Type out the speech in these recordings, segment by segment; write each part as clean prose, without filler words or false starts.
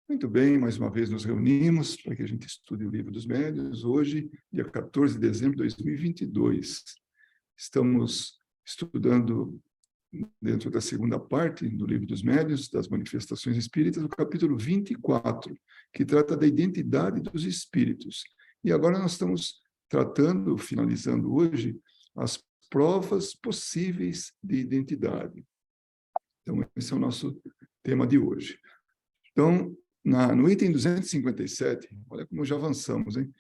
Muito bem, mais uma vez nos reunimos para que a gente estude o Livro dos Médiuns, hoje, dia 14 de dezembro de 2022. Estamos estudando, dentro da segunda parte do Livro dos Médiuns, das Manifestações Espíritas, o capítulo 24, que trata da identidade dos espíritos. E agora nós estamos tratando, finalizando hoje, as provas possíveis de identidade. Então, esse é o nosso tema de hoje. Então, no item 257, olha como já avançamos, hein?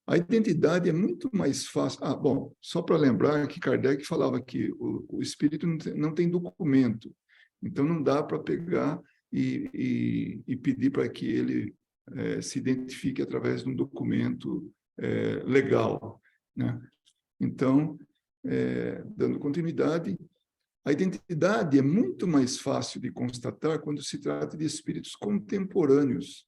A identidade é muito mais fácil. Bom, só para lembrar que Kardec falava que o espírito não tem documento, então não dá para pegar e pedir para que ele se identifique através de um documento legal, né? Então, dando continuidade, a identidade é muito mais fácil de constatar quando se trata de espíritos contemporâneos,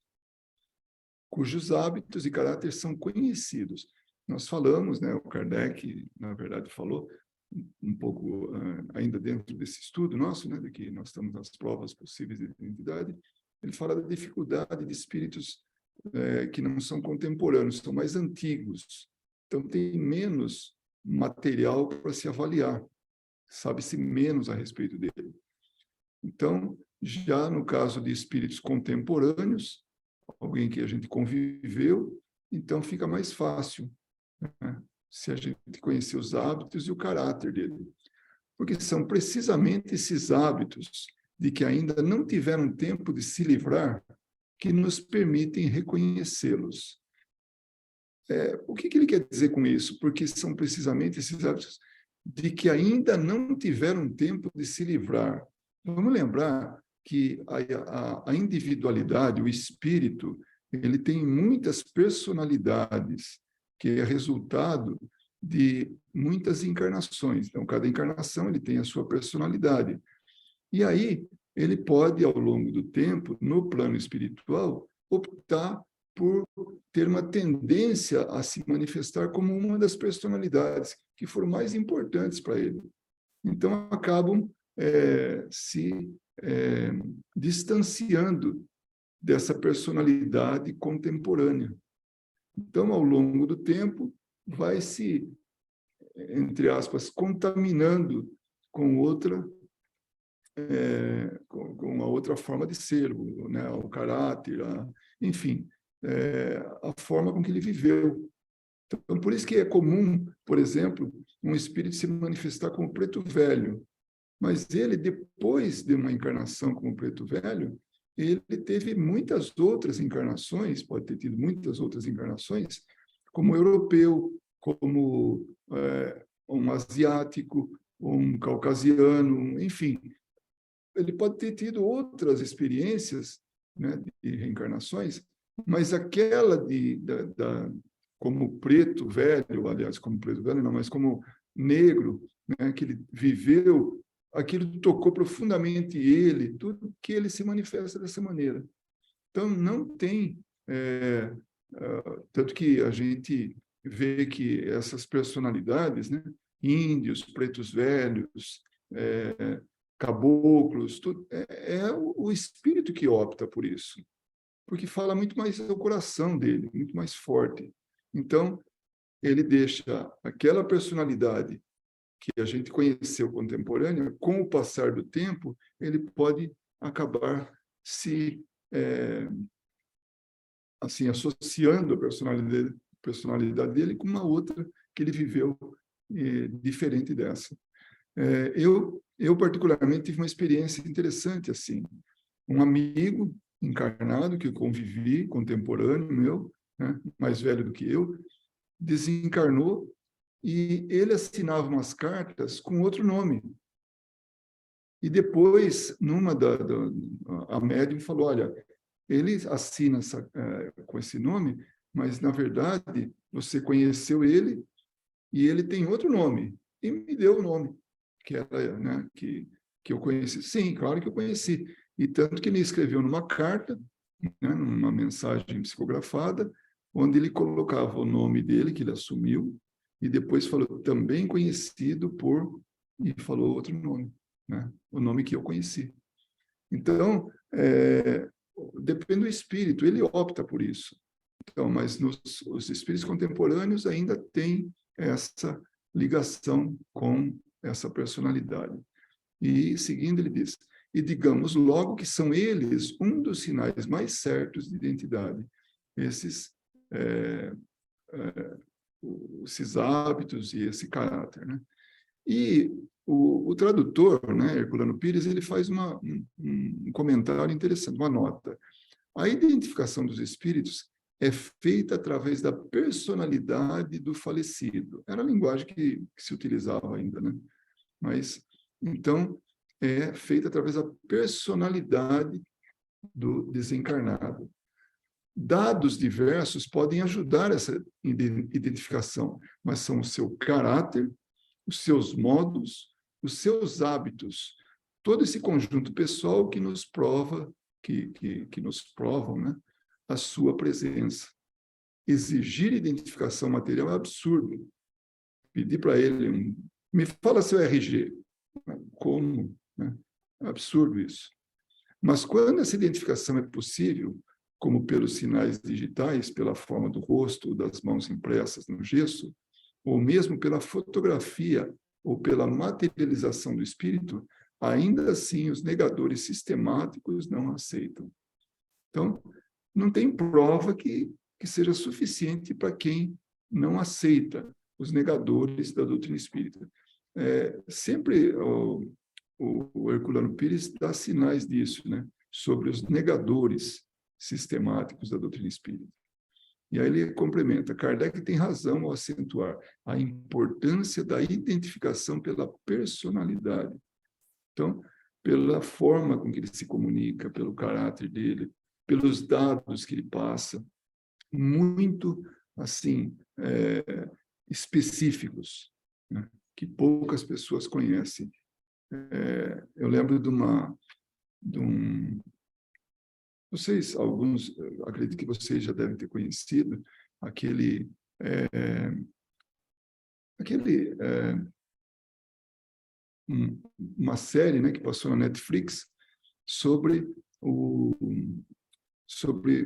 cujos hábitos e caráter são conhecidos. Nós falamos, né, o Kardec, na verdade, falou um pouco ainda dentro desse estudo nosso, né, de que nós estamos nas provas possíveis de identidade, ele fala da dificuldade de espíritos que não são contemporâneos, são mais antigos. Então, tem menos material para se avaliar, sabe-se menos a respeito dele. Então, já no caso de espíritos contemporâneos, alguém que a gente conviveu, então fica mais fácil, né? Se a gente conhecer os hábitos e o caráter dele. Porque são precisamente esses hábitos de que ainda não tiveram tempo de se livrar que nos permitem reconhecê-los. O que ele quer dizer com isso? Porque são precisamente esses hábitos de que ainda não tiveram tempo de se livrar. Vamos lembrar que a individualidade, o espírito, ele tem muitas personalidades, que é resultado de muitas encarnações. Então, cada encarnação ele tem a sua personalidade. E aí, ele pode, ao longo do tempo, no plano espiritual, optar por ter uma tendência a se manifestar como uma das personalidades que foram mais importantes para ele. Então, acabam se distanciando dessa personalidade contemporânea. Então, ao longo do tempo, vai se, entre aspas, contaminando com outra, com uma outra forma de ser, né? O caráter, enfim, a forma com que ele viveu. Então, por isso que é comum, por exemplo, um espírito se manifestar como preto velho. Mas ele, depois de uma encarnação como preto velho, ele teve muitas outras encarnações, pode ter tido muitas outras encarnações, como europeu, como um asiático, um caucasiano, enfim. Ele pode ter tido outras experiências, né, de reencarnações, mas aquela como preto velho, aliás, como preto velho não, mas como negro, né, que ele viveu, aquilo tocou profundamente ele, tudo que ele se manifesta dessa maneira. Então, não tem... tanto que a gente vê que essas personalidades, né, índios, pretos velhos, caboclos, tudo, é o espírito que opta por isso, porque fala muito mais do coração dele, muito mais forte. Então, ele deixa aquela personalidade que a gente conheceu contemporânea, com o passar do tempo, ele pode acabar se assim associando a personalidade dele com uma outra que ele viveu diferente dessa. Eu particularmente tive uma experiência interessante assim. Um amigo encarnado que eu convivi, contemporâneo meu, né, mais velho do que eu, desencarnou e ele assinava umas cartas com outro nome. E depois, a médium falou, olha, ele assina com esse nome, mas, na verdade, você conheceu ele e ele tem outro nome. E me deu o nome, que era, né, que eu conheci. Sim, claro que eu conheci. E tanto que ele escreveu numa carta, né, numa mensagem psicografada, onde ele colocava o nome dele, que ele assumiu, e depois falou também conhecido por... e falou outro nome, né, o nome que eu conheci. Então, depende do espírito, ele opta por isso. Então, mas os espíritos contemporâneos ainda têm essa ligação com essa personalidade. E, seguindo, ele diz, e digamos logo que são eles um dos sinais mais certos de identidade. Esses hábitos e esse caráter, né? E o tradutor, né, Herculano Pires, ele faz um comentário interessante, uma nota. A identificação dos espíritos é feita através da personalidade do falecido. Era a linguagem que se utilizava ainda, né? Mas, então, é feita através da personalidade do desencarnado. Dados diversos podem ajudar essa identificação, mas são o seu caráter, os seus modos, os seus hábitos, todo esse conjunto pessoal que nos prova, que nos provam, né, a sua presença. Exigir identificação material é absurdo. Pedir para ele, me fala seu RG. Como? Né? É absurdo isso. Mas quando essa identificação é possível, como pelos sinais digitais, pela forma do rosto, das mãos impressas no gesso, ou mesmo pela fotografia ou pela materialização do espírito, ainda assim os negadores sistemáticos não aceitam. Então, não tem prova que seja suficiente para quem não aceita os negadores da doutrina espírita. Sempre o Herculano Pires dá sinais disso, né? Sobre os negadores sistemáticos da doutrina espírita. E aí ele complementa, Kardec tem razão ao acentuar a importância da identificação pela personalidade. Então, pela forma com que ele se comunica, pelo caráter dele, pelos dados que ele passa, muito, assim, específicos, né? Que poucas pessoas conhecem. Eu lembro de um... Vocês, alguns, acredito que vocês já devem ter conhecido, uma série, né, que passou na Netflix sobre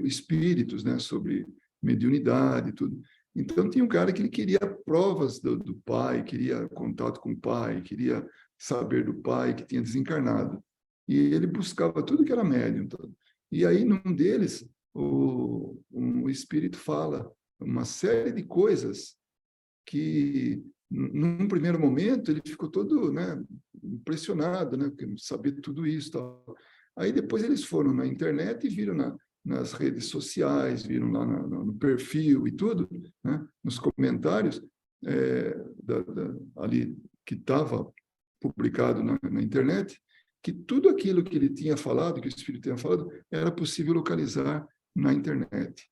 espíritos, né, sobre mediunidade e tudo. Então, tinha um cara que ele queria provas do pai, queria contato com o pai, queria saber do pai que tinha desencarnado. E ele buscava tudo que era médium. E aí, num deles, um espírito fala uma série de coisas que, num primeiro momento, ele ficou todo, né, impressionado, né, saber tudo isso. Tal. Aí, depois, eles foram na internet e viram nas redes sociais, viram lá no perfil e tudo, né, nos comentários, ali que estava publicado na internet, que tudo aquilo que ele tinha falado, que o Espírito tinha falado, era possível localizar na internet.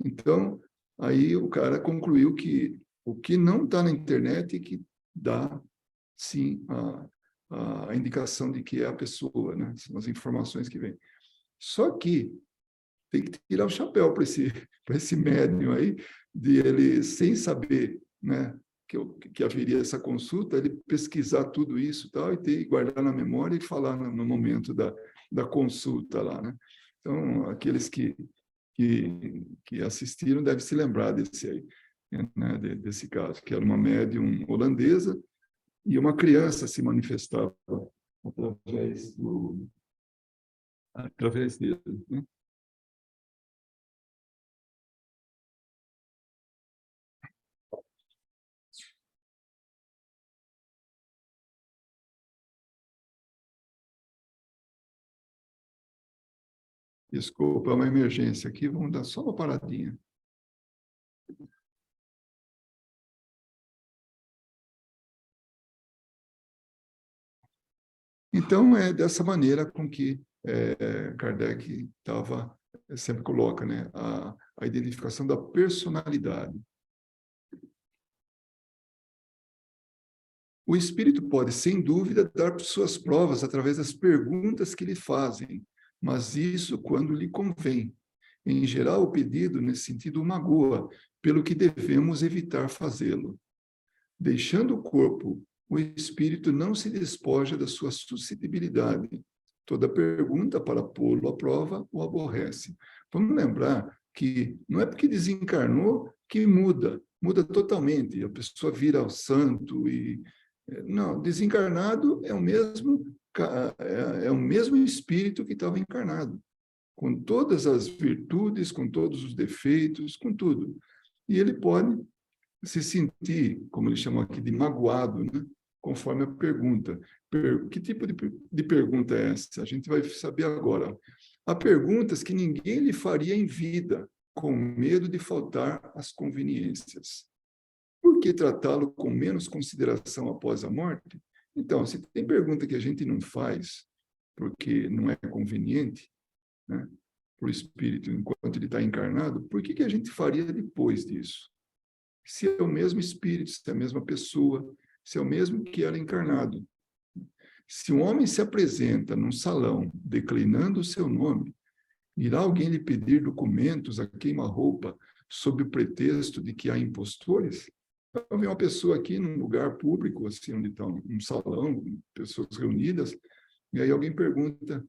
Então, aí o cara concluiu que o que não está na internet é que dá, sim, a indicação de que é a pessoa, né? São as informações que vêm. Só que tem que tirar o chapéu para esse médium aí, de ele, sem saber, né, que haveria essa consulta, ele pesquisar tudo isso tal, e guardar na memória e falar no momento da consulta lá, né? Então, aqueles que assistiram devem se lembrar desse aí, né, desse caso, que era uma médium holandesa e uma criança se manifestava através dele, né? Desculpa, é uma emergência aqui, vamos dar só uma paradinha. Então, é dessa maneira com que Kardec sempre coloca, né, a identificação da personalidade. O espírito pode, sem dúvida, dar suas provas através das perguntas que lhe fazem, mas isso quando lhe convém. Em geral, o pedido, nesse sentido, o magoa, pelo que devemos evitar fazê-lo. Deixando o corpo, o espírito não se despoja da sua suscetibilidade. Toda pergunta para pô-lo à prova o aborrece. Vamos lembrar que não é porque desencarnou que muda totalmente, a pessoa vira o santo e não, desencarnado é o mesmo espírito que estava encarnado, com todas as virtudes, com todos os defeitos, com tudo. E ele pode se sentir, como ele chamou aqui, de magoado, né? Conforme a pergunta. Que tipo de pergunta é essa? A gente vai saber agora. Há perguntas que ninguém lhe faria em vida, com medo de faltar às conveniências. Por que tratá-lo com menos consideração após a morte? Então, se tem pergunta que a gente não faz, porque não é conveniente, né, para o espírito, enquanto ele está encarnado, por que a gente faria depois disso? Se é o mesmo espírito, se é a mesma pessoa, se é o mesmo que era encarnado. Se um homem se apresenta num salão declinando o seu nome, irá alguém lhe pedir documentos a queima-roupa sob o pretexto de que há impostores? Então, vem uma pessoa aqui num lugar público, assim, onde está um salão, pessoas reunidas, e aí alguém pergunta,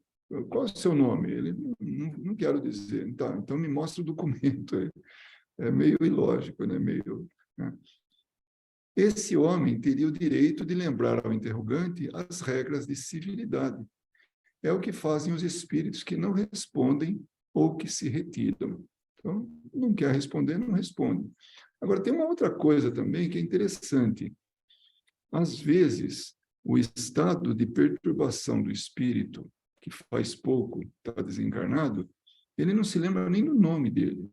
qual é o seu nome? Ele, não quero dizer. Tá, então me mostra o documento. É meio ilógico, né? Né? Esse homem teria o direito de lembrar ao interrogante as regras de civilidade. É o que fazem os espíritos que não respondem ou que se retiram. Então, não quer responder, não responde. Agora, tem uma outra coisa também que é interessante. Às vezes, o estado de perturbação do espírito, que faz pouco está desencarnado, ele não se lembra nem do nome dele,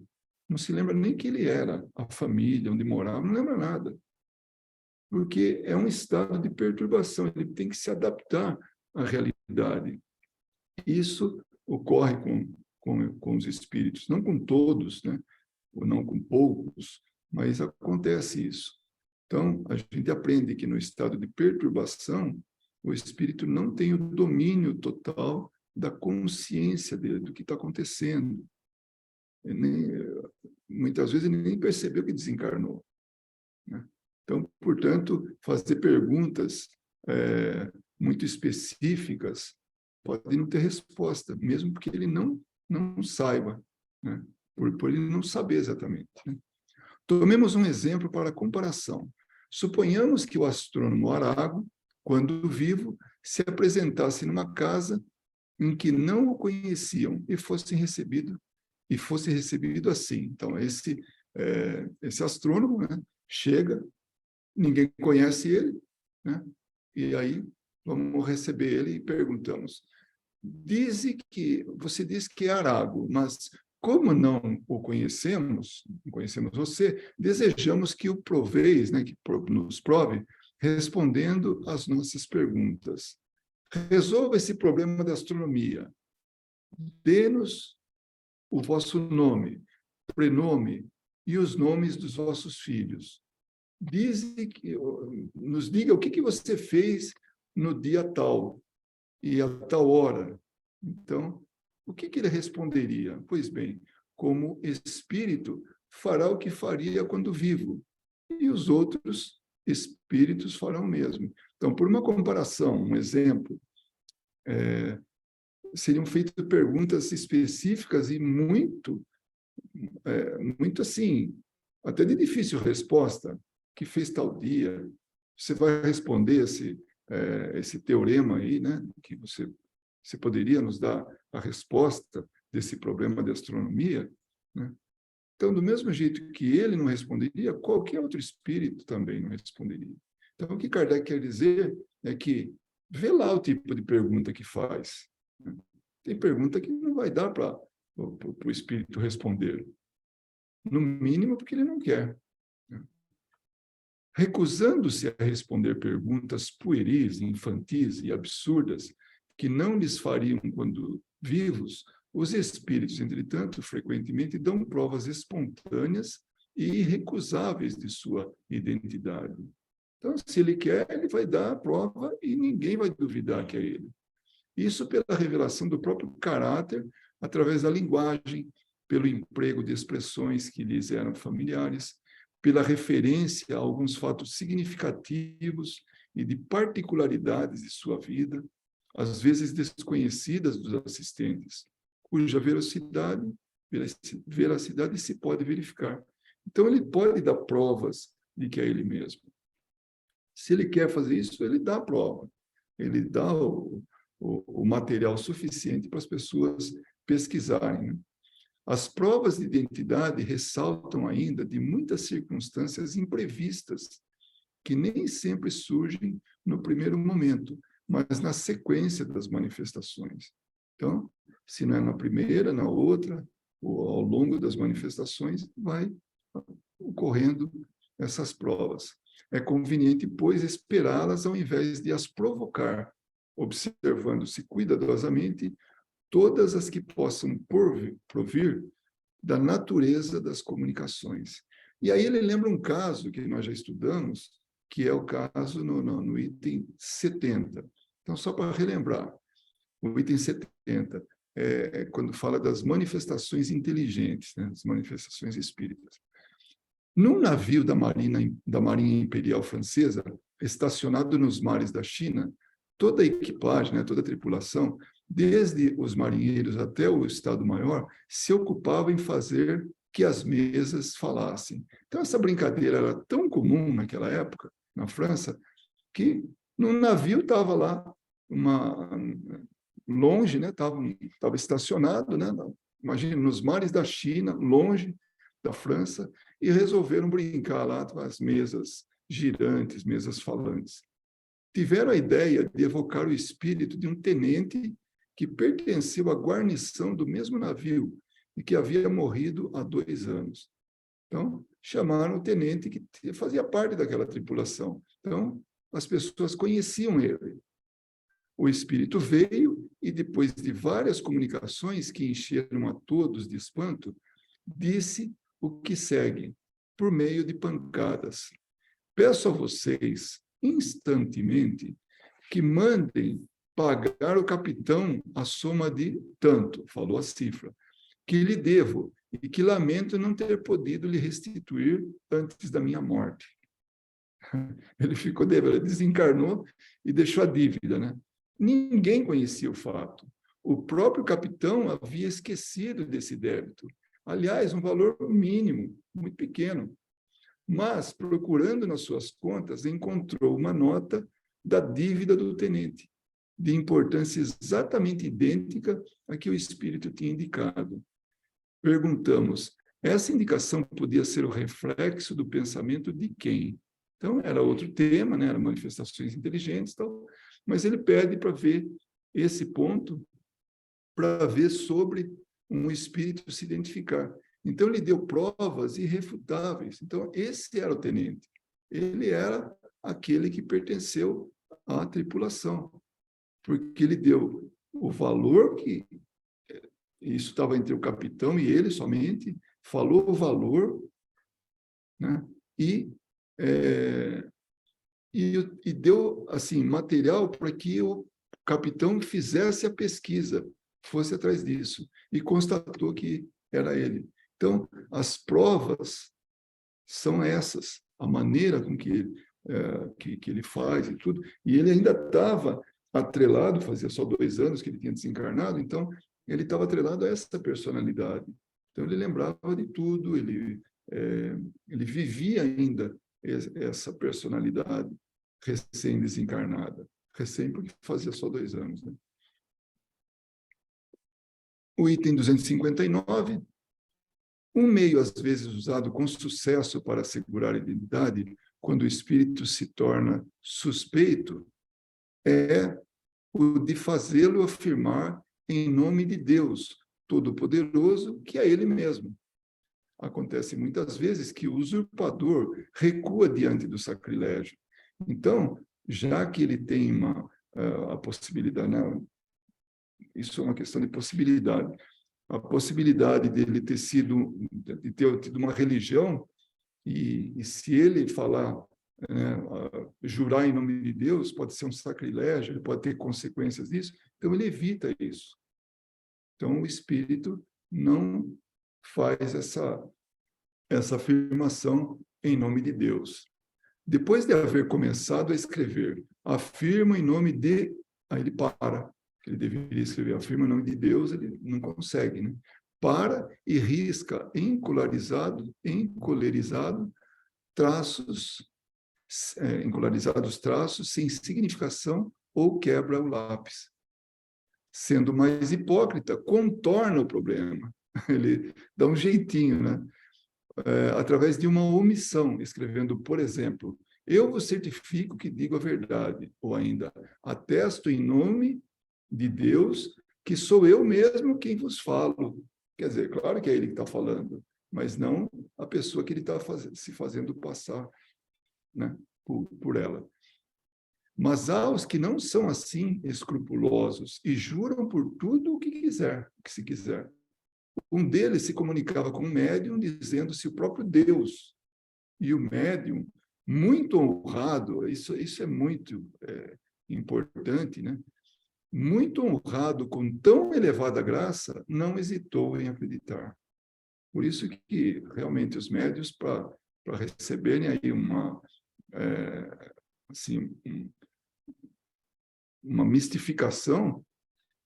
não se lembra nem que ele era, a família, onde morava, não lembra nada. Porque é um estado de perturbação, ele tem que se adaptar à realidade. Isso ocorre com os espíritos, não com todos, né? Ou não com poucos, mas acontece isso. Então, a gente aprende que no estado de perturbação, o espírito não tem o domínio total da consciência dele, do que está acontecendo. Muitas vezes ele nem percebeu que desencarnou, né? Então, portanto, fazer perguntas muito específicas pode não ter resposta, mesmo porque ele não saiba, né? Por ele não saber exatamente, né? Tomemos um exemplo para comparação. Suponhamos que o astrônomo Arago, quando vivo, se apresentasse numa casa em que não o conheciam e fosse recebido assim. Então, esse astrônomo, né, chega, ninguém conhece ele, né? E aí vamos receber ele e perguntamos: você diz que é Arago, mas como não o conhecemos, não conhecemos você, desejamos que o proveis, né, que nos prove, respondendo às nossas perguntas. Resolva esse problema da astronomia. Dê-nos o vosso nome, prenome e os nomes dos vossos filhos. Nos diga o que você fez no dia tal e a tal hora. Então, o que ele responderia? Pois bem, como espírito, fará o que faria quando vivo, e os outros espíritos farão o mesmo. Então, por uma comparação, um exemplo, seriam feitas perguntas específicas e muito assim, até de difícil resposta, que fez tal dia, você vai responder esse teorema aí, né? Que você poderia nos dar a resposta desse problema de astronomia, né? Então, do mesmo jeito que ele não responderia, qualquer outro espírito também não responderia. Então, o que Kardec quer dizer é que vê lá o tipo de pergunta que faz, né? Tem pergunta que não vai dar para o espírito responder, no mínimo porque ele não quer, né? Recusando-se a responder perguntas pueris, infantis e absurdas que não lhes fariam quando vivos, os espíritos, entretanto, frequentemente dão provas espontâneas e irrecusáveis de sua identidade. Então, se ele quer, ele vai dar a prova e ninguém vai duvidar que é ele. Isso pela revelação do próprio caráter, através da linguagem, pelo emprego de expressões que lhes eram familiares, pela referência a alguns fatos significativos e de particularidades de sua vida, às vezes desconhecidas dos assistentes, cuja veracidade se pode verificar. Então, ele pode dar provas de que é ele mesmo. Se ele quer fazer isso, ele dá a prova. Ele dá o material suficiente para as pessoas pesquisarem, né? As provas de identidade ressaltam ainda de muitas circunstâncias imprevistas, que nem sempre surgem no primeiro momento, mas na sequência das manifestações. Então, se não é na primeira, na outra, ou ao longo das manifestações, vai ocorrendo essas provas. É conveniente, pois, esperá-las ao invés de as provocar, observando-se cuidadosamente todas as que possam provir da natureza das comunicações. E aí ele lembra um caso que nós já estudamos, que é o caso no item 70. Então, só para relembrar, o item 70 é quando fala das manifestações inteligentes, né, as manifestações espíritas. Num navio da Marinha Imperial Francesa, estacionado nos mares da China, toda a equipagem, né, toda a tripulação, desde os marinheiros até o Estado-Maior, se ocupava em fazer que as mesas falassem. Então, essa brincadeira era tão comum naquela época, na França, que no navio estava lá, longe, né, estava estacionado, né, imagina, nos mares da China, longe da França, e resolveram brincar lá com as mesas girantes, mesas falantes. Tiveram a ideia de evocar o espírito de um tenente que pertenceu à guarnição do mesmo navio e que havia morrido há 2 anos. Então, chamaram o tenente que fazia parte daquela tripulação. Então, as pessoas conheciam ele. O espírito veio e, depois de várias comunicações que encheram a todos de espanto, disse o que segue, por meio de pancadas. Peço a vocês, instantemente, que mandem pagar o capitão a soma de tanto, falou a cifra, que lhe devo e que lamento não ter podido lhe restituir antes da minha morte. Ele ficou devendo, ele desencarnou e deixou a dívida, né? Ninguém conhecia o fato. O próprio capitão havia esquecido desse débito. Aliás, um valor mínimo, muito pequeno. Mas, procurando nas suas contas, encontrou uma nota da dívida do tenente, de importância exatamente idêntica à que o espírito tinha indicado. Perguntamos, essa indicação podia ser o reflexo do pensamento de quem? Então, era outro tema, né? Eram manifestações inteligentes, tal, mas ele pede para ver esse ponto, para ver sobre um espírito se identificar. Então, ele deu provas irrefutáveis. Então, esse era o tenente. Ele era aquele que pertenceu à tripulação, porque ele deu o valor que... Isso estava entre o capitão e ele somente, falou o valor, né? E deu assim, material para que o capitão fizesse a pesquisa, fosse atrás disso, e constatou que era ele. Então, as provas são essas, a maneira com que ele faz e tudo. E ele ainda estava atrelado, fazia só 2 anos que ele tinha desencarnado, então ele estava atrelado a essa personalidade. Então, ele lembrava de tudo, ele vivia ainda essa personalidade recém-desencarnada. Recém, porque fazia só 2 anos. Né? O item 259, um meio, às vezes, usado com sucesso para assegurar a identidade, quando o espírito se torna suspeito, é o de fazê-lo afirmar em nome de Deus Todo-Poderoso, que é ele mesmo. Acontece muitas vezes que o usurpador recua diante do sacrilégio. Então, já que ele tem a possibilidade, né? Isso é uma questão de possibilidade, a possibilidade dele ter tido uma religião, e se ele falar, jurar em nome de Deus, pode ser um sacrilégio, ele pode ter consequências disso, então ele evita isso. Então, o espírito não faz essa afirmação em nome de Deus. Depois de haver começado a escrever, afirma em nome de Aí ele para, ele deveria escrever, afirma o nome de Deus, ele não consegue, né? Para e risca encolerizado traços, encolarizados traços sem significação ou quebra o lápis. Sendo mais hipócrita, contorna o problema. Ele dá um jeitinho, né? Através de uma omissão, escrevendo, por exemplo, eu vos certifico que digo a verdade, ou ainda, atesto em nome de Deus que sou eu mesmo quem vos falo. Quer dizer, claro que é ele que está falando, mas não a pessoa que ele está se fazendo passar, né, por ela. Mas há os que não são assim escrupulosos e juram por tudo o que se quiser. Um deles se comunicava com um médium dizendo-se o próprio Deus. E o médium, muito honrado, isso é muito importante, né? Muito honrado com tão elevada graça, não hesitou em acreditar. Por isso que realmente os médiuns, para receberem aí uma mistificação,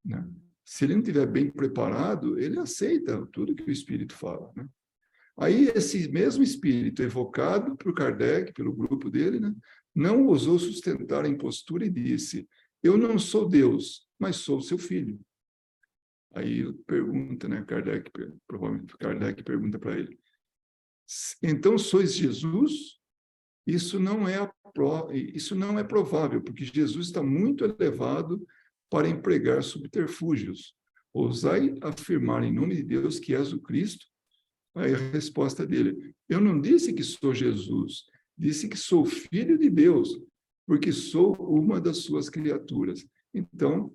né? Se ele não estiver bem preparado, ele aceita tudo que o espírito fala, né? Aí esse mesmo espírito evocado por Kardec, pelo grupo dele, né, não ousou sustentar a impostura e disse: eu não sou Deus, mas sou seu filho. Aí pergunta, né, provavelmente Kardec pergunta para ele: então sois Jesus? Isso não é provável, porque Jesus está muito elevado para empregar subterfúgios. Ousai afirmar em nome de Deus que és o Cristo? Aí a resposta dele: eu não disse que sou Jesus, disse que sou filho de Deus, porque sou uma das suas criaturas. Então,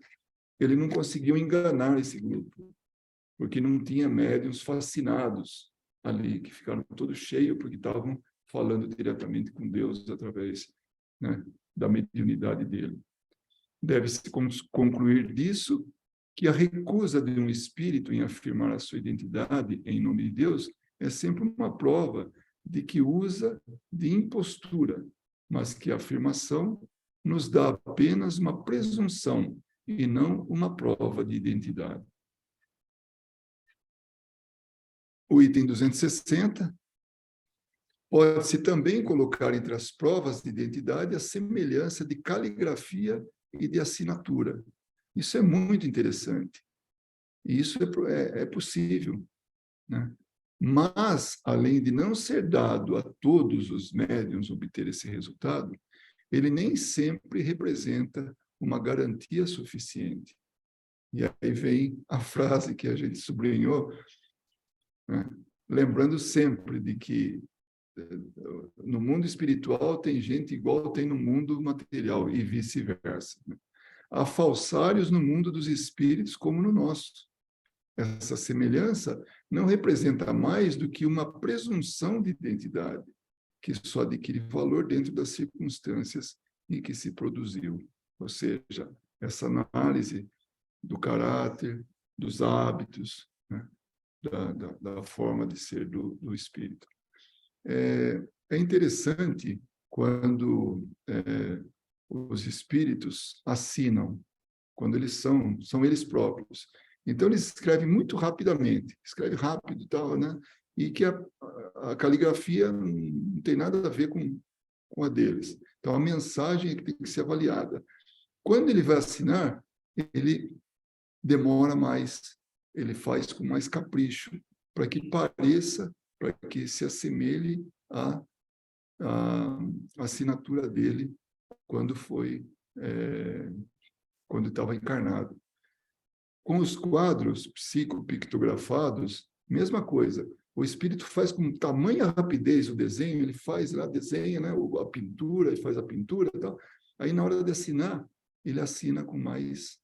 ele não conseguiu enganar esse grupo, porque não tinha médiuns fascinados ali, que ficaram todos cheios, porque estavam falando diretamente com Deus através, né, da mediunidade dele. Deve-se concluir disso que a recusa de um espírito em afirmar a sua identidade em nome de Deus é sempre uma prova de que usa de impostura, mas que a afirmação nos dá apenas uma presunção e não uma prova de identidade. O item 260 pode-se também colocar entre as provas de identidade a semelhança de caligrafia e de assinatura. Isso é muito interessante. E isso é possível, né? Mas, além de não ser dado a todos os médiuns obter esse resultado, ele nem sempre representa uma garantia suficiente. E aí vem a frase que a gente sublinhou, né? Lembrando sempre de que no mundo espiritual tem gente igual tem no mundo material e vice-versa, né? Há falsários no mundo dos espíritos como no nosso. Essa semelhança não representa mais do que uma presunção de identidade, que só adquire valor dentro das circunstâncias em que se produziu. Ou seja, essa análise do caráter, dos hábitos, né, da forma de ser do espírito. É interessante quando os espíritos assinam, quando eles são eles próprios. Então, eles escrevem muito rapidamente, escreve rápido e tal, né? E que a caligrafia não tem nada a ver com a deles. Então, a mensagem é que tem que ser avaliada. Quando ele vai assinar, ele demora mais, ele faz com mais capricho, para que pareça, para que se assemelhe à assinatura dele quando estava encarnado. Com os quadros psicopictografados, mesma coisa. O espírito faz com tamanha rapidez o desenho, ele faz lá, desenha, né, a pintura, ele faz a pintura e tal. Aí, na hora de assinar, ele assina com mais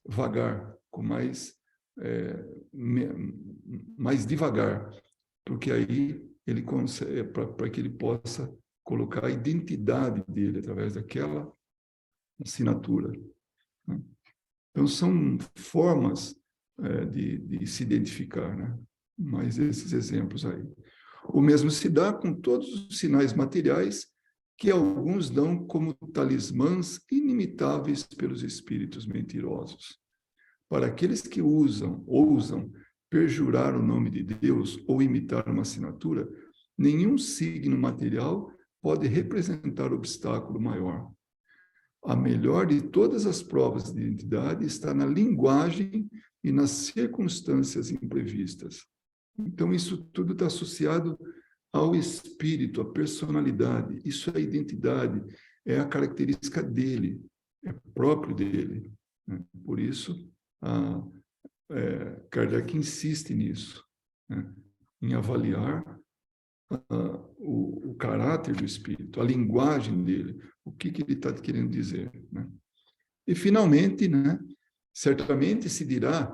vagar, mais devagar, porque aí ele consegue, para que ele possa colocar a identidade dele através daquela assinatura. Então, são formas de se identificar, né? Mais esses exemplos aí. O mesmo se dá com todos os sinais materiais que alguns dão como talismãs inimitáveis pelos espíritos mentirosos. Para aqueles que ousam perjurar o nome de Deus ou imitar uma assinatura, nenhum signo material pode representar obstáculo maior. A melhor de todas as provas de identidade está na linguagem e nas circunstâncias imprevistas. Então, isso tudo está associado ao espírito, à personalidade. Isso é a identidade, é a característica dele, é próprio dele. Né? Por isso, Kardec insiste nisso, né? Em avaliar o caráter do espírito, a linguagem dele, o que ele está querendo dizer. Né? E, finalmente, né, certamente se dirá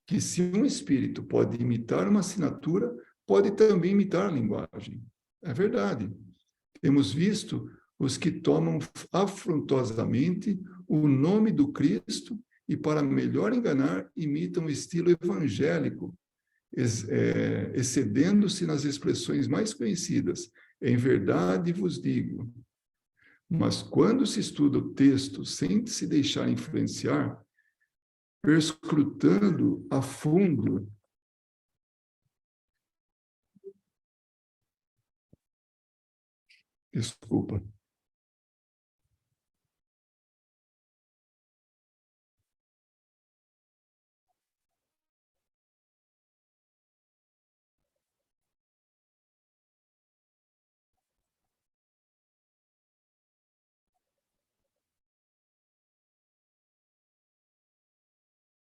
que se um espírito pode imitar uma assinatura, pode também imitar a linguagem. É verdade. Temos visto os que tomam afrontosamente o nome do Cristo e, para melhor enganar, imitam o estilo evangélico, excedendo-se nas expressões mais conhecidas. Em verdade vos digo. Mas quando se estuda o texto sem se deixar influenciar, perscrutando a fundo desculpa.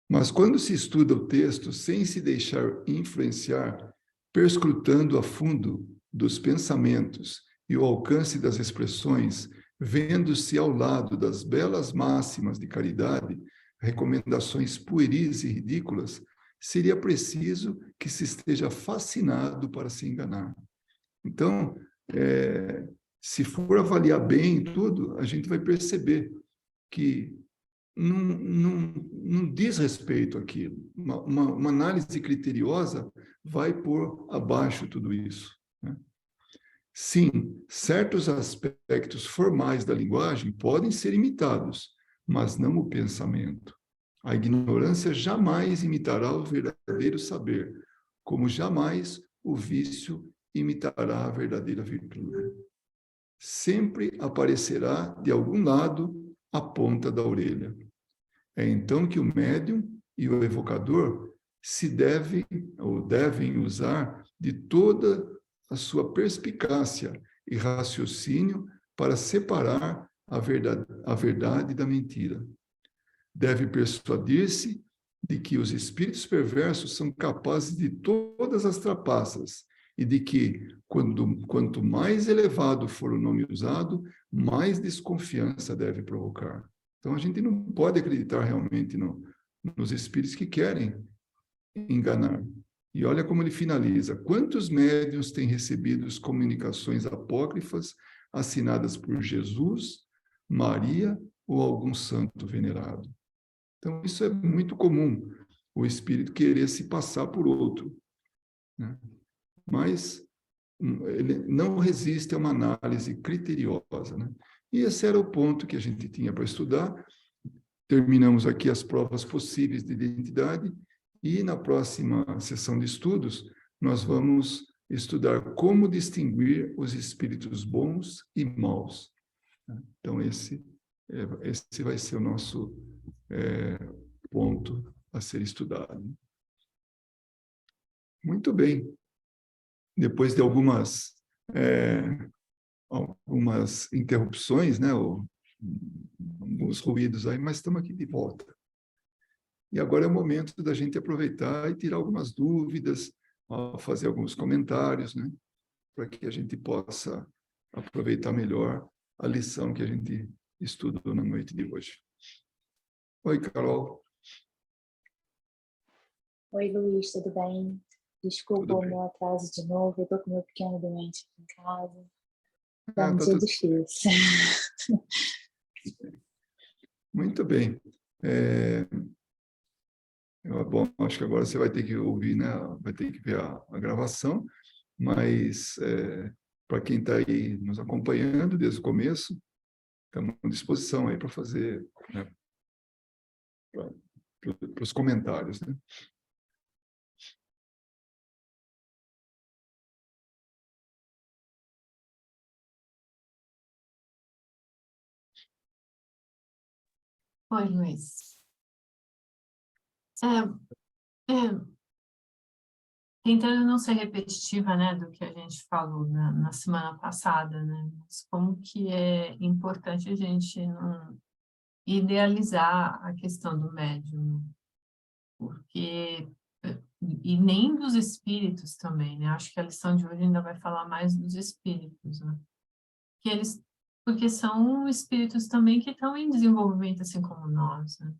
Mas quando se estuda o texto sem se deixar influenciar, perscrutando a fundo dos pensamentos e o alcance das expressões, vendo-se ao lado das belas máximas de caridade, recomendações pueris e ridículas, seria preciso que se esteja fascinado para se enganar. Então, se for avaliar bem tudo, a gente vai perceber que não diz respeito àquilo. Uma análise criteriosa vai pôr abaixo tudo isso. Né? Sim, certos aspectos formais da linguagem podem ser imitados, mas não o pensamento. A ignorância jamais imitará o verdadeiro saber, como jamais o vício imitará a verdadeira virtude. Sempre aparecerá de algum lado a ponta da orelha. É então que o médium e o evocador devem usar de toda a sua perspicácia e raciocínio para separar a verdade da mentira. Deve persuadir-se de que os espíritos perversos são capazes de todas as trapaças e de que, quanto mais elevado for o nome usado, mais desconfiança deve provocar. Então, a gente não pode acreditar realmente nos espíritos que querem enganar. E olha como ele finaliza. Quantos médiuns têm recebido as comunicações apócrifas assinadas por Jesus, Maria ou algum santo venerado? Então, isso é muito comum, o espírito querer se passar por outro. Né? Mas ele não resiste a uma análise criteriosa. Né? E esse era o ponto que a gente tinha para estudar. Terminamos aqui as provas possíveis de identidade e na próxima sessão de estudos nós vamos estudar como distinguir os espíritos bons e maus. Então, esse vai ser o nosso ponto a ser estudado. Muito bem. Depois de algumas interrupções, né, alguns ruídos aí, mas estamos aqui de volta. E agora é o momento da gente aproveitar e tirar algumas dúvidas, fazer alguns comentários, né, para que a gente possa aproveitar melhor a lição que a gente estudou na noite de hoje. Oi, Carol. Oi, Luiz, tudo bem? Desculpa o meu atraso de novo, eu estou com meu pequeno doente aqui em casa. É um dia difícil. Muito bem. Bom, acho que agora você vai ter que ouvir, né? Vai ter que ver a gravação, mas para quem está aí nos acompanhando desde o começo, estamos à disposição aí para fazer, né, para os comentários, né? Oi, Luiz. É, tentando não ser repetitiva, né, do que a gente falou na semana passada, né, mas como que é importante a gente não idealizar a questão do médium, porque e nem dos espíritos também, né? Acho que a lição de hoje ainda vai falar mais dos espíritos, né? Que eles, porque são espíritos também que estão em desenvolvimento assim como nós, né?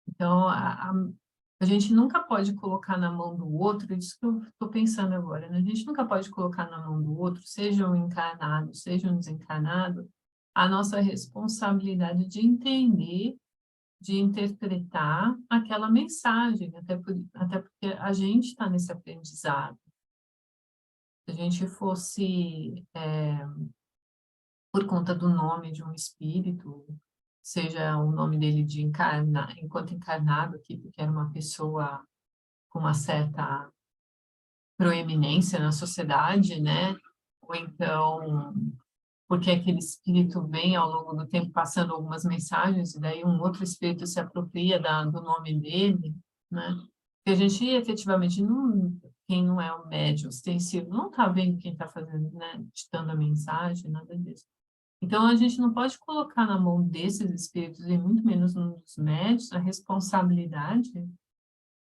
Então, a gente nunca pode colocar na mão do outro, é isso que eu estou pensando agora, né? A gente nunca pode colocar na mão do outro, seja um encarnado, seja um desencarnado, a nossa responsabilidade de entender, de interpretar aquela mensagem, até porque a gente está nesse aprendizado. Se a gente fosse, por conta do nome de um espírito, seja o nome dele de enquanto encarnado aqui, porque era uma pessoa com uma certa proeminência na sociedade, né? Ou então, porque aquele espírito vem ao longo do tempo passando algumas mensagens, e daí um outro espírito se apropria do nome dele, né? Porque a gente efetivamente não, quem não é o médium ostensivo, não está vendo quem está fazendo, né? Ditando a mensagem, nada disso. Então, a gente não pode colocar na mão desses espíritos, e muito menos nos médios, a responsabilidade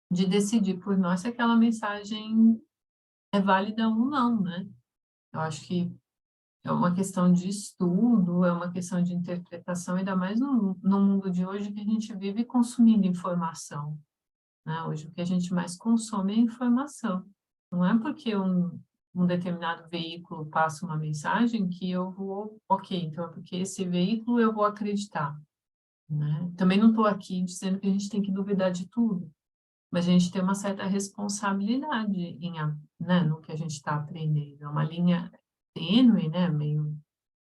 de decidir por nós se aquela mensagem é válida ou não, né? Eu acho que é uma questão de estudo, é uma questão de interpretação, ainda mais no mundo de hoje que a gente vive consumindo informação, né? Hoje o que a gente mais consome é informação. Não é porque um determinado veículo passa uma mensagem que eu vou, ok, então é porque esse veículo eu vou acreditar, né? Também não estou aqui dizendo que a gente tem que duvidar de tudo, mas a gente tem uma certa responsabilidade né, no que a gente está aprendendo. É uma linha tênue, né, meio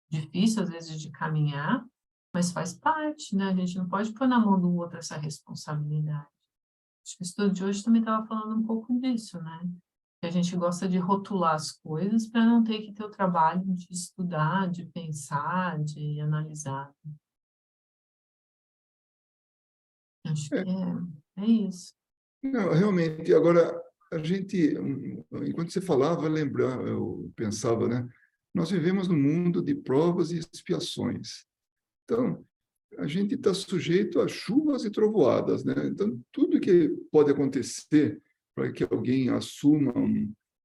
difícil às vezes de caminhar, mas faz parte, né? A gente não pode pôr na mão do outro essa responsabilidade. Acho que o estudo de hoje também estava falando um pouco disso, né? Que a gente gosta de rotular as coisas para não ter que ter o trabalho de estudar, de pensar, de analisar. Acho que é isso. Não, realmente, agora, a gente, enquanto você falava, eu pensava, né? Nós vivemos num mundo de provas e expiações. Então, a gente está sujeito a chuvas e trovoadas, né? Então, tudo que pode acontecer para que alguém assuma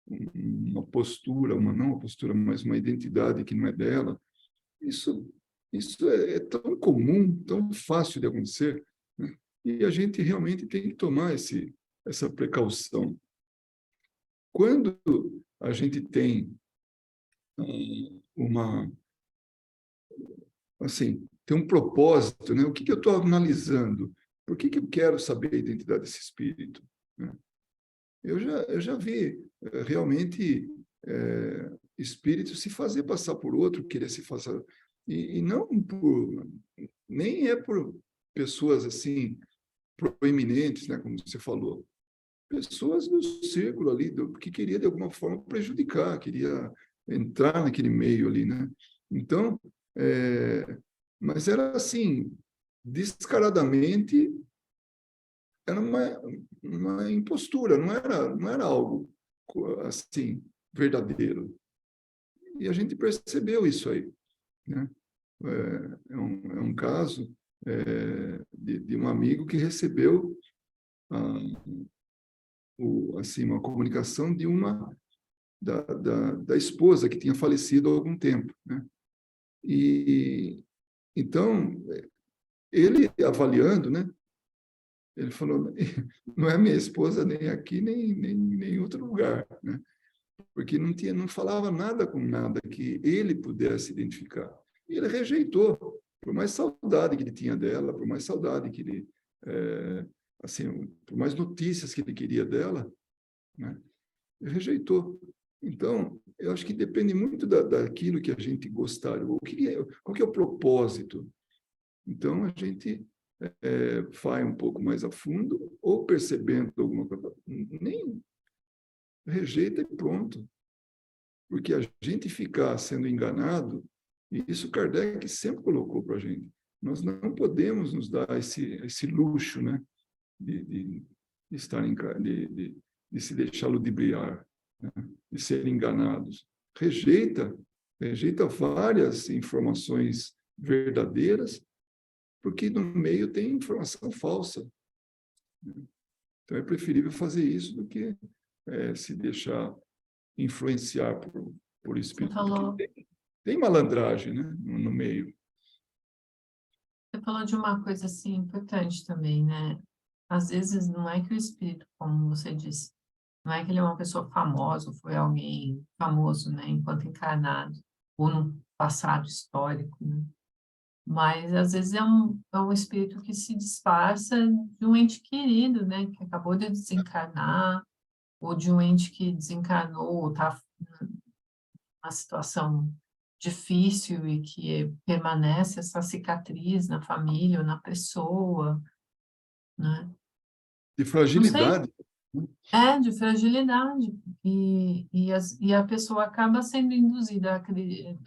uma postura, não uma postura, mas uma identidade que não é dela, isso, isso é tão comum, tão fácil de acontecer, né? E a gente realmente tem que tomar essa precaução. Quando a gente tem uma, assim, tem um propósito, né? O que eu estou analisando? Por que eu quero saber a identidade desse espírito, né? Eu já vi realmente espíritos se fazer passar por outro, querer se fazer, e não por, nem é por pessoas assim proeminentes, né, como você falou, pessoas do círculo ali, que queria de alguma forma prejudicar, queria entrar naquele meio ali, né? Então, mas era assim, descaradamente, era uma impostura, não era algo assim verdadeiro. E a gente percebeu isso aí, né? É um caso de um amigo que recebeu assim, uma comunicação de da esposa que tinha falecido há algum tempo, né? E então ele avaliando, né? Ele falou, não é minha esposa nem aqui nem em outro lugar, né? Porque não falava nada com nada que ele pudesse identificar. E ele rejeitou, por mais saudade que ele tinha dela, por mais saudade que ele assim, por mais notícias que ele queria dela, né? Ele rejeitou. Então, eu acho que depende muito daquilo que a gente gostaria, qual que é o propósito. Então, a gente vai um pouco mais a fundo, ou percebendo alguma coisa, nem rejeita e pronto. Porque a gente ficar sendo enganado, e isso Kardec sempre colocou para a gente, nós não podemos nos dar esse luxo, né, de estar de se deixar ludibriar, né, de ser enganados. Rejeita várias informações verdadeiras, porque no meio tem informação falsa. Então é preferível fazer isso do que se deixar influenciar por espírito. Tem malandragem, né, no meio. Você falou de uma coisa assim importante também, né? Às vezes não é que o espírito, como você disse, não é que ele é uma pessoa famosa, foi alguém famoso, né, enquanto encarnado, ou no passado histórico, né? Mas às vezes é um espírito que se disfarça de um ente querido, né, que acabou de desencarnar, ou de um ente que desencarnou, ou está numa situação difícil e que permanece essa cicatriz na família ou na pessoa, né? De Não sei, fragilidade. de fragilidade. E a pessoa acaba sendo induzida,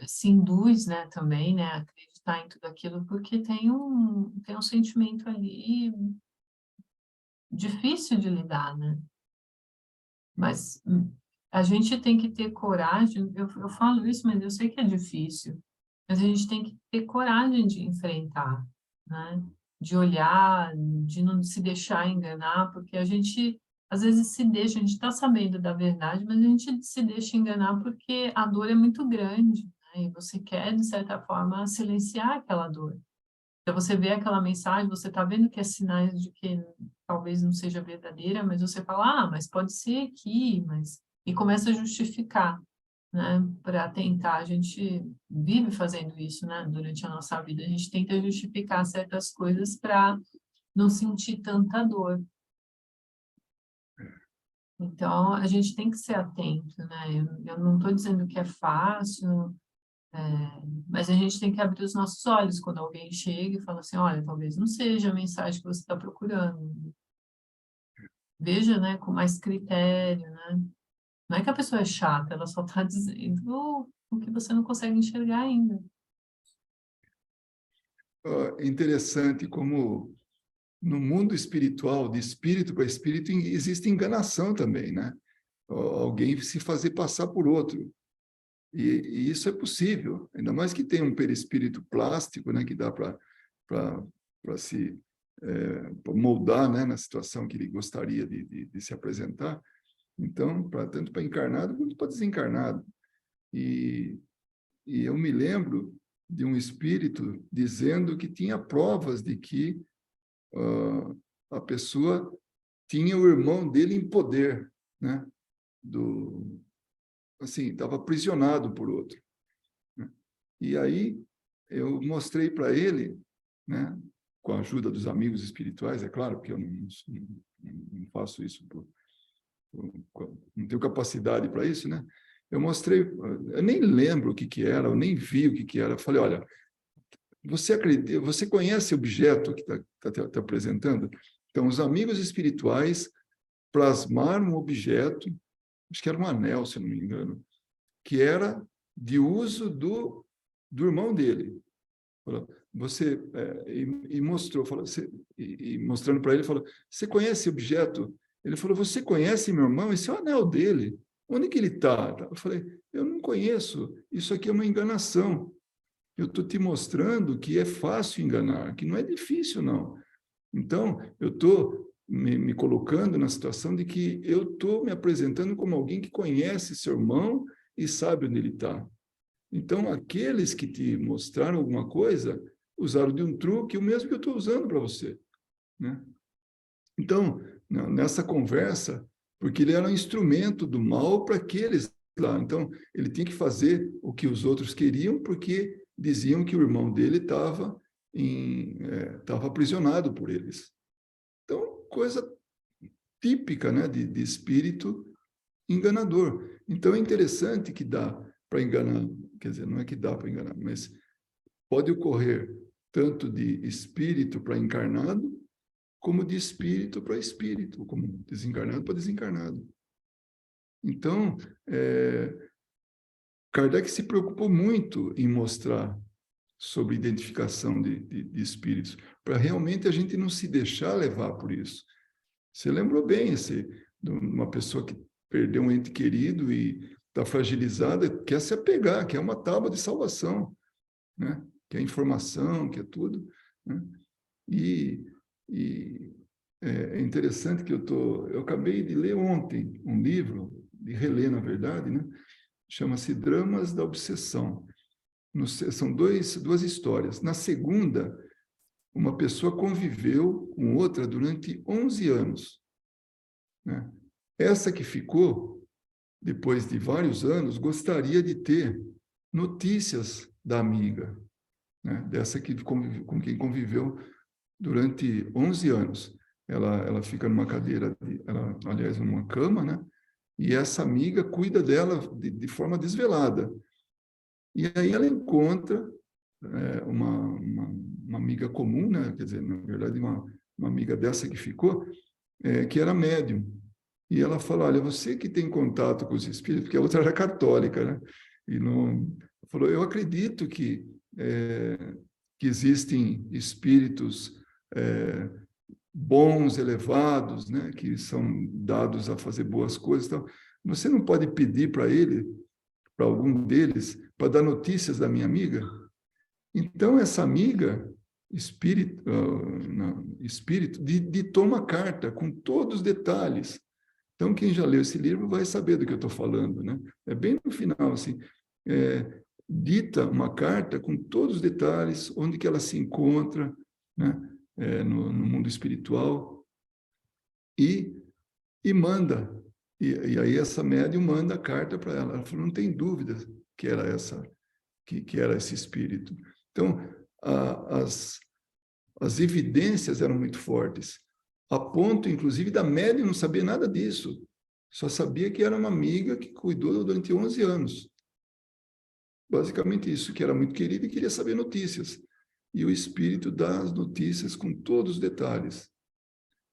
se induz, né, também, né, a acreditar em tudo aquilo, porque tem um sentimento ali difícil de lidar, né? Mas a gente tem que ter coragem, eu falo isso, mas eu sei que é difícil, mas a gente tem que ter coragem de enfrentar, né? De olhar, de não se deixar enganar, porque a gente, às vezes, se deixa, a gente está sabendo da verdade, mas a gente se deixa enganar porque a dor é muito grande, né? E você quer, de certa forma, silenciar aquela dor. Então, você vê aquela mensagem, você está vendo que é sinais de que talvez não seja verdadeira, mas você fala, mas pode ser aqui, mas... E começa a justificar, né, para tentar, a gente vive fazendo isso, né, durante a nossa vida, a gente tenta justificar certas coisas para não sentir tanta dor. Então, a gente tem que ser atento, né, eu não estou dizendo que é fácil, mas a gente tem que abrir os nossos olhos quando alguém chega e fala assim, olha, talvez não seja a mensagem que você está procurando. Veja, né, com mais critério, né? Não é que a pessoa é chata, ela só está dizendo o que você não consegue enxergar ainda. Interessante como no mundo espiritual, de espírito para espírito, existe enganação também, né? Alguém se fazer passar por outro. E isso é possível, ainda mais que tem um perispírito plástico, né, que dá para se moldar, né, na situação que ele gostaria de se apresentar. Então, tanto para encarnado quanto para desencarnado. E eu me lembro de um espírito dizendo que tinha provas de que a pessoa tinha o irmão dele em poder, né? Assim, estava aprisionado por outro. Né? E aí eu mostrei para ele, né, com a ajuda dos amigos espirituais, é claro, porque eu não faço isso, não tenho capacidade para isso, né? Eu mostrei, eu nem lembro o que era, eu nem vi o que era. Eu falei, olha, você conhece o objeto que está te apresentando? Então, os amigos espirituais plasmaram um objeto, acho que era um anel, se não me engano, que era de uso do irmão dele. Você e mostrou, falou, e mostrando para ele, falou: você conhece esse objeto? Ele falou: você conhece meu irmão? Esse é o anel dele. Onde que ele está? Eu falei: eu não conheço. Isso aqui é uma enganação. Eu estou te mostrando que é fácil enganar, que não é difícil, não. Então, eu estou me colocando na situação de que eu estou me apresentando como alguém que conhece seu irmão e sabe onde ele está. Então, aqueles que te mostraram alguma coisa, usaram de um truque, o mesmo que eu estou usando para você. Né? Então, nessa conversa, porque ele era um instrumento do mal para aqueles lá. Então, ele tinha que fazer o que os outros queriam, porque diziam que o irmão dele estava aprisionado por eles. Então, coisa típica, né, de espírito enganador. Então, é interessante que dá para enganar, quer dizer, não é que dá para enganar, mas pode ocorrer tanto de espírito para encarnado, como de espírito para espírito, como desencarnado para desencarnado. Então, Kardec se preocupou muito em mostrar sobre identificação de espíritos, para realmente a gente não se deixar levar por isso. Você lembrou bem, de uma pessoa que perdeu um ente querido e está fragilizada, quer se apegar, quer uma tábua de salvação, né? Quer informação, quer tudo, né? E é interessante que eu acabei de ler ontem um livro, de reler, na verdade, né? Chama-se Dramas da Obsessão. São duas histórias. Na segunda, uma pessoa conviveu com outra durante 11 anos. Né? Essa que ficou, depois de vários anos, gostaria de ter notícias da amiga, né? Dessa com quem conviveu durante 11 anos. Ela fica numa cadeira, aliás, numa cama, né? E essa amiga cuida dela de forma desvelada. E aí ela encontra uma amiga comum, né? Quer dizer, na verdade, uma amiga dessa que ficou, que era médium. E ela fala, olha, você que tem contato com os espíritos, porque a outra era católica, né? E não falou, eu acredito que existem espíritos bons, elevados, né? Que são dados a fazer boas coisas. Então, você não pode pedir para ele, para algum deles, para dar notícias da minha amiga? Então, essa amiga, espírito, ditou uma carta com todos os detalhes. Então, quem já leu esse livro vai saber do que eu estou falando, né? É bem no final, assim, dita uma carta com todos os detalhes, onde que ela se encontra, né? No mundo espiritual, e manda. E aí essa médium manda a carta para ela. Ela falou, não tem dúvida que era que era esse espírito. Então, as evidências eram muito fortes, a ponto, inclusive, da médium não saber nada disso. Só sabia que era uma amiga que cuidou durante 11 anos. Basicamente isso, que era muito querida e queria saber notícias. E o espírito dá as notícias com todos os detalhes.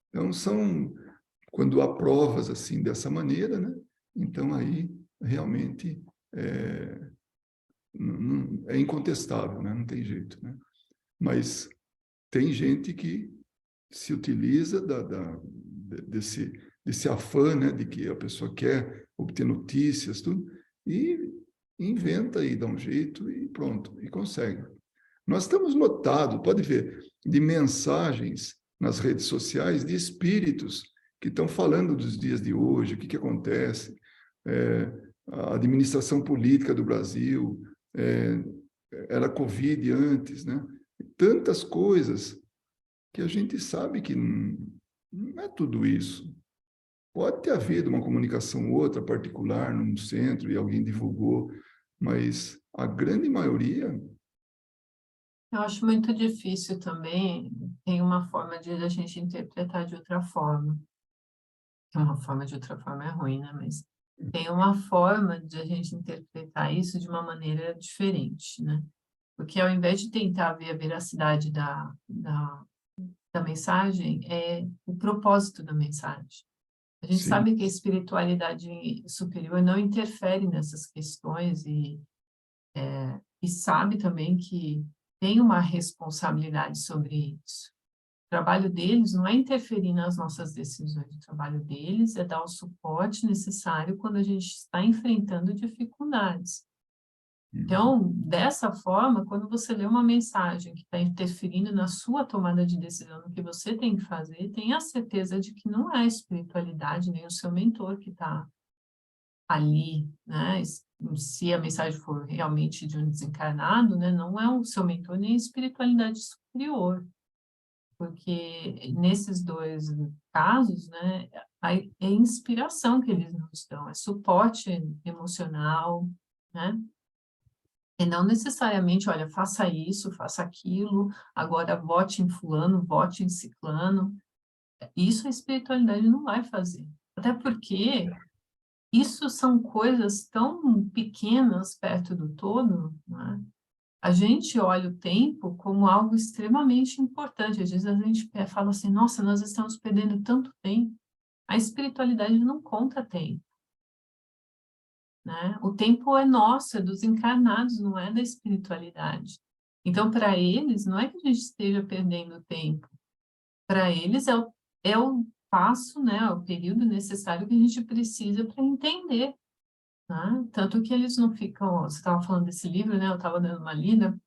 Então, quando há provas assim, dessa maneira, né? Então aí realmente é incontestável, né? Não tem jeito, né? Mas tem gente que se utiliza desse afã, né? De que a pessoa quer obter notícias, tudo, e inventa e dá um jeito e pronto, e consegue. Nós estamos notados, pode ver, de mensagens nas redes sociais de espíritos que estão falando dos dias de hoje, o que acontece, a administração política do Brasil, era Covid antes, né? Tantas coisas que a gente sabe que não é tudo isso. Pode ter havido uma comunicação ou outra particular num centro e alguém divulgou, mas a grande maioria... Eu acho muito difícil também, tem uma forma de a gente interpretar de outra forma. Uma forma de outra forma é ruim, né? Mas tem uma forma de a gente interpretar isso de uma maneira diferente, né? Porque ao invés de tentar ver a veracidade da mensagem, é o propósito da mensagem. A gente Sim. sabe que a espiritualidade superior não interfere nessas questões e sabe também que tem uma responsabilidade sobre isso. O trabalho deles não é interferir nas nossas decisões, o trabalho deles é dar o suporte necessário quando a gente está enfrentando dificuldades. Então, dessa forma, quando você lê uma mensagem que está interferindo na sua tomada de decisão, no que você tem que fazer, tenha certeza de que não é a espiritualidade nem o seu mentor que está ali, né? Se a mensagem for realmente de um desencarnado, né? Não é o seu mentor nem a espiritualidade superior, porque nesses dois casos, né? É inspiração que eles nos dão, é suporte emocional, né? E não necessariamente, olha, faça isso, faça aquilo, agora vote em fulano, vote em ciclano. Isso a espiritualidade não vai fazer. Até porque isso são coisas tão pequenas perto do todo, né? A gente olha o tempo como algo extremamente importante. Às vezes a gente fala assim, nossa, nós estamos perdendo tanto tempo. A espiritualidade não conta tempo, né? O tempo é nosso, é dos encarnados, não é da espiritualidade. Então, para eles, não é que a gente esteja perdendo tempo. Para eles é o passo, né? O período necessário que a gente precisa para entender, né? Tanto que eles não ficam... Você estava falando desse livro, né? Eu estava dando uma lida.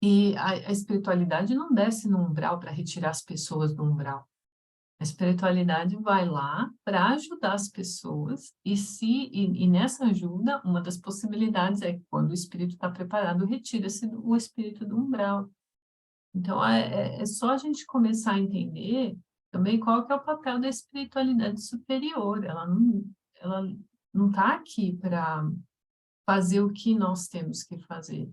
E a espiritualidade não desce no umbral para retirar as pessoas do umbral. A espiritualidade vai lá para ajudar as pessoas e nessa ajuda, uma das possibilidades é que quando o espírito está preparado, retira-se o espírito do umbral. Então, é só a gente começar a entender também qual que é o papel da espiritualidade superior. Ela não está aqui para fazer o que nós temos que fazer.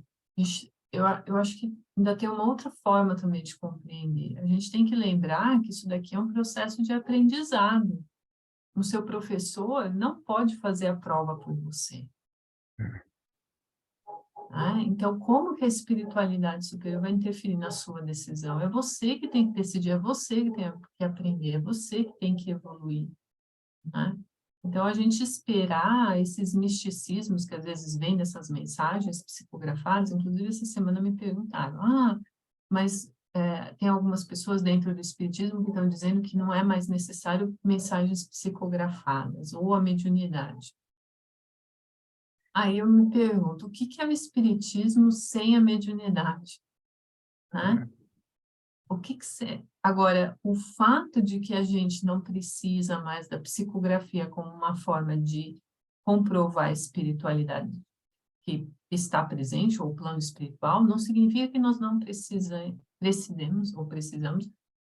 Eu acho que ainda tem uma outra forma também de compreender. A gente tem que lembrar que isso daqui é um processo de aprendizado. O seu professor não pode fazer a prova por você. Ah, então, como que a espiritualidade superior vai interferir na sua decisão? É você que tem que decidir, é você que tem que aprender, é você que tem que evoluir, né? Então, a gente esperar esses misticismos que às vezes vêm dessas mensagens psicografadas, inclusive essa semana me perguntaram, mas tem algumas pessoas dentro do espiritismo que estão dizendo que não é mais necessário mensagens psicografadas ou a mediunidade. Aí eu me pergunto, o que é o espiritismo sem a mediunidade? Né? O que que Agora, o fato de que a gente não precisa mais da psicografia como uma forma de comprovar a espiritualidade que está presente, ou o plano espiritual, não significa que nós não precisamos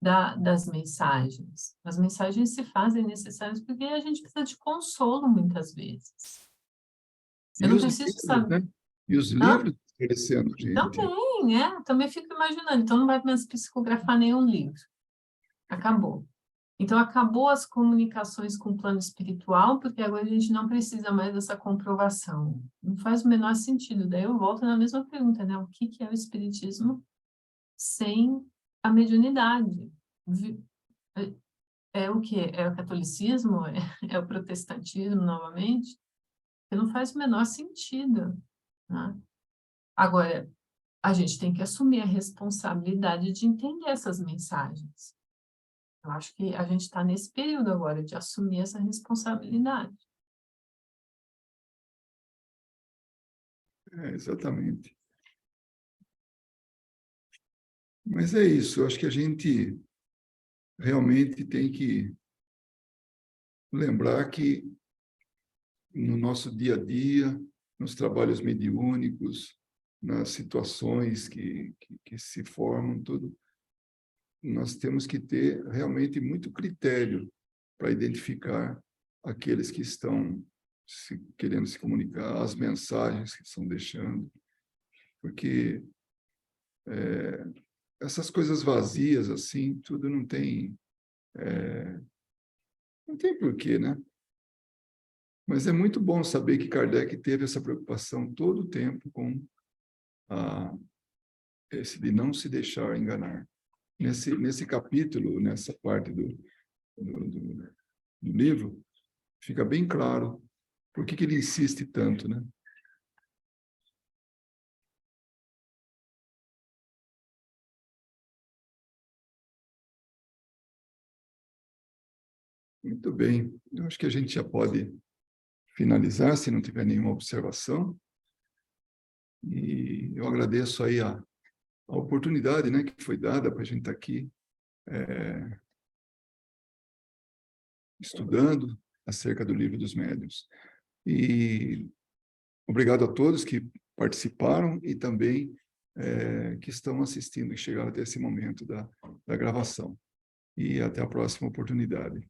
das mensagens. As mensagens se fazem necessárias porque a gente precisa de consolo muitas vezes. Eu não preciso saber. Né? E os livros oferecendo, gente. Também fico imaginando. Então, não vai mais psicografar nenhum livro. Acabou. Então, acabou as comunicações com o plano espiritual, porque agora a gente não precisa mais dessa comprovação. Não faz o menor sentido. Daí eu volto na mesma pergunta, né? O que é o espiritismo sem a mediunidade? É o quê? É o catolicismo? É o protestantismo, novamente? Que não faz o menor sentido, né? Agora, a gente tem que assumir a responsabilidade de entender essas mensagens. Eu acho que a gente está nesse período agora de assumir essa responsabilidade. Exatamente. Mas é isso, eu acho que a gente realmente tem que lembrar que no nosso dia a dia, nos trabalhos mediúnicos, nas situações que se formam, tudo, nós temos que ter realmente muito critério para identificar aqueles que estão querendo se comunicar, as mensagens que estão deixando, porque essas coisas vazias, assim, tudo não tem porquê, né? Mas é muito bom saber que Kardec teve essa preocupação todo o tempo com esse de não se deixar enganar. Nesse capítulo, nessa parte do livro, fica bem claro por que ele insiste tanto, né? Muito bem. Eu acho que a gente já pode finalizar, se não tiver nenhuma observação. E eu agradeço aí a oportunidade, né, que foi dada para a gente estar aqui estudando acerca do Livro dos Médiuns. E obrigado a todos que participaram e também que estão assistindo e chegaram até esse momento da gravação. E até a próxima oportunidade.